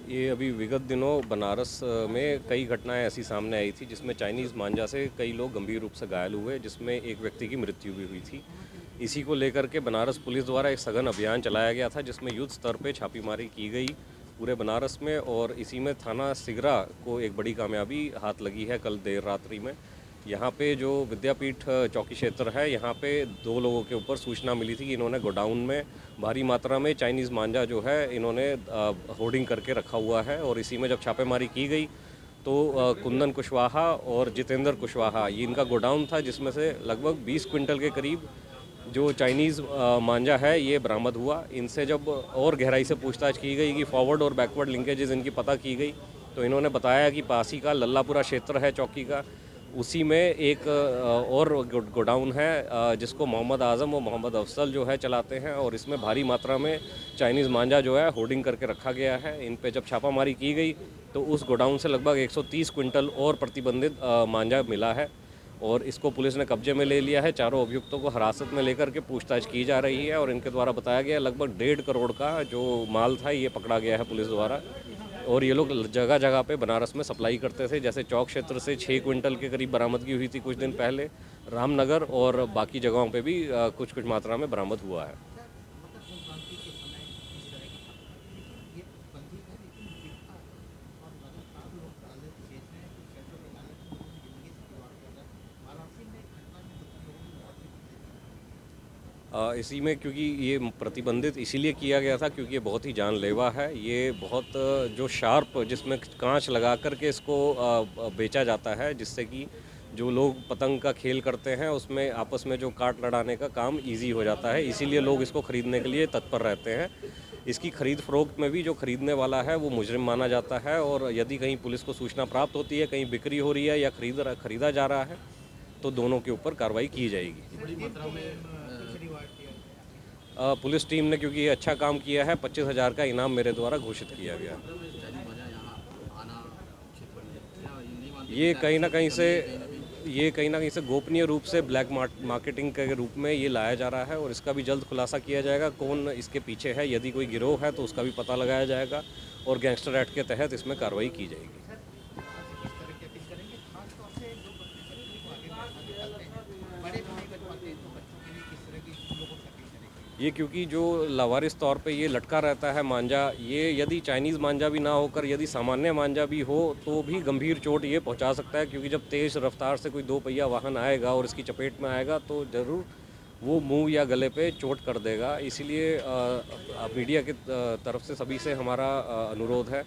ये अभी विगत दिनों बनारस में कई घटनाएं ऐसी सामने आई थी जिसमें चाइनीज़ मांझा से कई लोग गंभीर रूप से घायल हुए, जिसमें एक व्यक्ति की मृत्यु भी हुई थी। इसी को लेकर के बनारस पुलिस द्वारा एक सघन अभियान चलाया गया था, जिसमें युद्ध स्तर पे छापेमारी की गई पूरे बनारस में, और इसी में थाना सिगरा को एक बड़ी कामयाबी हाथ लगी है कल देर रात्रि में। यहाँ पे जो विद्यापीठ चौकी क्षेत्र है, यहाँ पे 2 लोगों के ऊपर सूचना मिली थी कि इन्होंने गोडाउन में भारी मात्रा में चाइनीज़ मांझा जो है इन्होंने होर्डिंग करके रखा हुआ है। और इसी में जब छापेमारी की गई तो कुंदन कुशवाहा और जितेंद्र कुशवाहा, ये इनका गोडाउन था, जिसमें से लगभग 20 क्विंटल के करीब जो चाइनीज़ मांझा है ये बरामद हुआ। इनसे जब और गहराई से पूछताछ की गई कि फॉरवर्ड और बैकवर्ड लिंकेजेस इनकी पता की गई, तो इन्होंने बताया कि पास ही का लल्लापुरा क्षेत्र है चौकी का, उसी में एक और गोडाउन है जिसको मोहम्मद आज़म और मोहम्मद अफसल जो है चलाते हैं, और इसमें भारी मात्रा में चाइनीज़ मांझा जो है होर्डिंग करके रखा गया है। इन पे जब छापामारी की गई तो उस गोडाउन से लगभग 130 क्विंटल और प्रतिबंधित मांझा मिला है, और इसको पुलिस ने कब्जे में ले लिया है। चारों अभियुक्तों को हिरासत में लेकर के पूछताछ की जा रही है, और इनके द्वारा बताया गया लगभग 1.5 करोड़ का जो माल था ये पकड़ा गया है पुलिस द्वारा। और ये लोग जगह जगह पे बनारस में सप्लाई करते थे, जैसे चौक क्षेत्र से 6 क्विंटल के करीब बरामदगी हुई थी कुछ दिन पहले, रामनगर और बाकी जगहों पे भी कुछ कुछ मात्रा में बरामद हुआ है। इसी में क्योंकि ये प्रतिबंधित इसीलिए किया गया था क्योंकि ये बहुत ही जानलेवा है। ये बहुत जो शार्प, जिसमें कांच लगा कर के इसको बेचा जाता है, जिससे कि जो लोग पतंग का खेल करते हैं उसमें आपस में जो काट लड़ाने का काम इजी हो जाता है, इसीलिए लोग इसको ख़रीदने के लिए तत्पर रहते हैं। इसकी खरीद फरोख्त में भी जो खरीदने वाला है वो मुजरिम माना जाता है, और यदि कहीं पुलिस को सूचना प्राप्त होती है, कहीं बिक्री हो रही है या खरीदा जा रहा है, तो दोनों के ऊपर कार्रवाई की जाएगी। बड़ी मात्रा में पुलिस टीम ने, क्योंकि ये अच्छा काम किया है, 25,000 का इनाम मेरे द्वारा घोषित किया गया। चाइनीज मांझा यहाँ आना उचित बन गया क्या? ये नहीं मानते ये कि कहीं ना कहीं से कहीं ना कहीं ये कहीं ना कहीं से गोपनीय रूप से ब्लैक मार्केटिंग के रूप में ये लाया जा रहा है, और इसका भी जल्द खुलासा किया जाएगा कौन इसके पीछे है। यदि कोई गिरोह है तो उसका भी पता लगाया जाएगा, और गैंगस्टर एक्ट के तहत इसमें कार्रवाई की जाएगी। ये क्योंकि जो लावारिस तौर पे ये लटका रहता है मांझा, ये यदि चाइनीज़ मांझा भी ना होकर यदि सामान्य मांझा भी हो तो भी गंभीर चोट ये पहुंचा सकता है, क्योंकि जब तेज़ रफ्तार से कोई 2 पहिया वाहन आएगा और इसकी चपेट में आएगा तो ज़रूर वो मुंह या गले पे चोट कर देगा। इसीलिए मीडिया की तरफ से सभी से हमारा अनुरोध है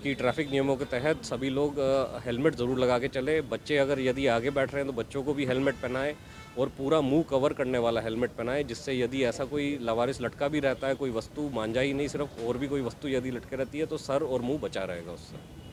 कि ट्रैफिक नियमों के तहत सभी लोग हेलमेट ज़रूर लगा के चले। बच्चे अगर यदि आगे बैठ रहे हैं तो बच्चों को भी हेलमेट पहनाएं, और पूरा मुंह कवर करने वाला हेलमेट पहनाएं, जिससे यदि ऐसा कोई लावारिस लटका भी रहता है, कोई वस्तु, मांझा ही नहीं सिर्फ और भी कोई वस्तु यदि लटके रहती है, तो सर और मुंह बचा रहेगा उससे।